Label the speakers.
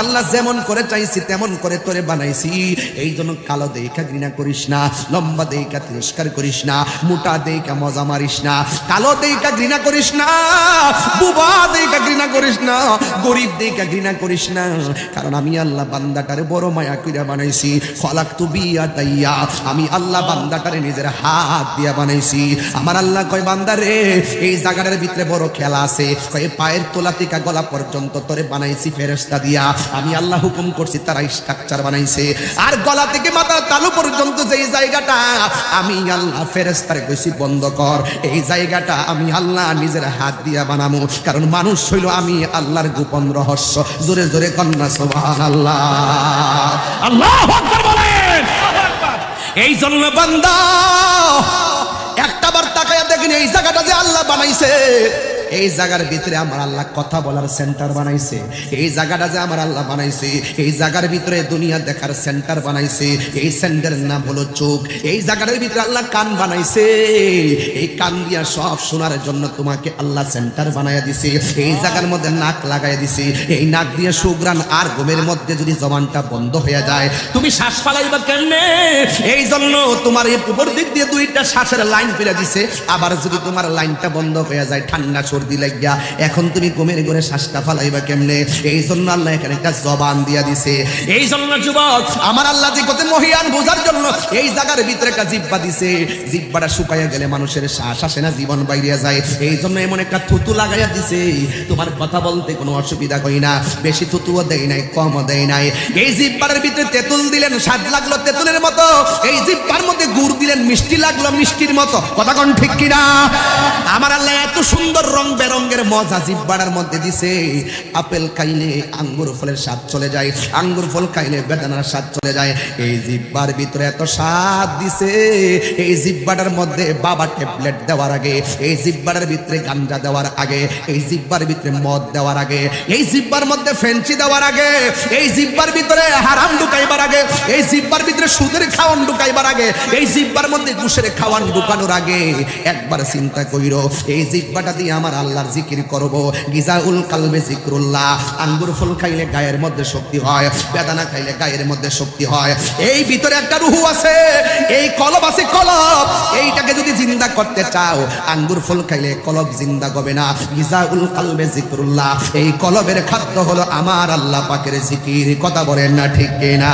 Speaker 1: আল্লাহ যেমন করে চাইছি তেমন করে তোরে বানাইছি। এই জন্য কালো দেখা ঘৃণা করিস না, লম্বা দেখা তিরস্কার করিস না, মোটা দেখা মজা মারিস না, কালো দেখা ঘৃণা করিস না, বুবা দেখা ঘৃণা করিস না, গরিব দেখা ঘৃণা করিস না। কারণ আমি আল্লাহ বান্দাটারে বড় মায়া কইরা বানাইছি। খলাকতু বিয়াদাইয়া, আমি আল্লাহ বান্দাটারে নিজের হাত দিয়া বানাইছি। আমার আল্লাহ কয় বান্দারে এই জায়গাটার ভিতরে বড় খেলা আছে। কয় পায়ের তোলা থেকে গলা পর্যন্ত তোরে বানাইছি ফেরেশতা দিয়া। আমি আল্লাহ হুকুম করছি, তারা স্ট্রাকচার বানাইছে। আর গলা থেকে মাথার তালু পর্যন্ত যেই জায়গাটা আমি আল্লাহ ফেরেশতারে কইছি বন্ধ কর, এই জায়গাটা আমি আল্লাহ নিজের হাত দিয়া বানামু। কারণ মানুষ হইল আমি আল্লাহর গোপন রহস্য। জোরে জোরে কন্যা সুবহানাল্লাহ, আল্লাহু আকবার বলেন। এই জন্য বান্দা একটাবার তাকায়া দেখেন, এই জায়গাটা যে আল্লাহ বানাইছে, এই জায়গার ভিতরে আমার আল্লাহ কথা বলার সেন্টার বানাইছে। এই জায়গাটা যে আমার আল্লাহ বানাইছে, এই জায়গার ভিতরে দুনিয়া দেখার সেন্টার বানাইছে। এই সেন্টারের নাম হলো চোখ। এই জায়গার ভিতরে আল্লাহ কান বানাইছে। এই কান দিয়া সব শোনার জন্য তোমাকে আল্লাহ সেন্টার বানাইয়া দিছে। এই জায়গার মধ্যে নাক লাগাইয়া দিছে। এই নাক দিয়ে সুগ্রাণ আর ঘুমের মধ্যে যদি জবানটা বন্ধ হয়ে যায় তুমি শ্বাস ফালাইবা কেমনে? এই জন্য তোমার এই উপর দিক দিয়ে দুইটা শ্বাসের লাইন ফিরে দিছে। আবার যদি তোমার লাইনটা বন্ধ হয়ে যায় ঠান্ডা সর্দি লাগিয়া, এখন তুমি ঘুমের ঘরে শ্বাসটা ফালাইবা কেমনে? এই জন্য আল্লাহ এখানে একটা জবান দিয়া দিছে। এই জন্য যুবক আমার আল্লাহ যে কত মহিয়ান বোঝার জন্য এই জায়গার ভিতরে একটা জিহ্বা দিছে। জিহ্বাটা শুকাইয়া গেলে মানুষের শ্বাস আসে না, জীবন বাইরে যায়। এই জন্য এমন একটা থুতু লাগাইয়া দিছে, তোমার কথা বলতে কোনো অসুবিধা কই না। বেশি থুতুও দেয় নাই, কমও দেয় নাই। এই জিহ্বার ভিতরে তেঁতুল দিলেন, স্বাদ লাগলো তেঁতুলের মতো। এই জিহ্বার মধ্যে গুড় দিলেন, মিষ্টি লাগলো মিষ্টির মতো। কথা কোন ঠিক কিনা? আমার আল্লাহ এত সুন্দর রং বেরঙ্গের মজা জিহ্বার মধ্যে দিছে। আপেল খাইলে আঙ্গুর ফলের স্বাদ চলে যায়, আঙ্গুর ফল খাইলে বেদানার স্বাদ চলে যায়। এই জিহ্বার ভিতরে এত স্বাদ দিছে। এই জিহ্বাটার মধ্যে বাবা ট্যাবলেট দেওয়ার আগে, এই জিহ্বার ভিতরে গাঞ্জা দেওয়ার আগে, এই জিহ্বার ভিতরে মদ দেওয়ার আগে, এই জিহ্বার মধ্যে ফেন্সি দেওয়ার আগে, এই জিহ্বার ভিতরে হারাম ঢুকাইবার আগে, এই জিহ্বার ভিতরে সুদের খাওয়ান ঢুকাইবার আগে, এই জিহ্বার মধ্যে ঘুষের খাওয়ান ঢুকানোর আগে একবার চিন্তা কইরো, এই জিহ্বাটা দিয়ে আমার আল্লাহর জিকির করব। গিজাউল কালবে জিকরুল্লাহ। আঙ্গুর ফল খাইলে গায়ের মধ্যে শক্তি হয়, বেদানা খাইলে গায়ের মধ্যে শক্তি হয়। এই ভিতরে একটা রুহু আছে, এই কলব আছে, কলব। এইটাকে যদি জিন্দা করতে চাও, আঙ্গুর ফল খাইলে কলব জিন্দা হবে না। গিজাউল কালবে জিকরুল্লাহ। এই কলবের খাদ্য হলো আমার আল্লাহ পাকের জিকির। কথা বলেন না ঠিক কিনা?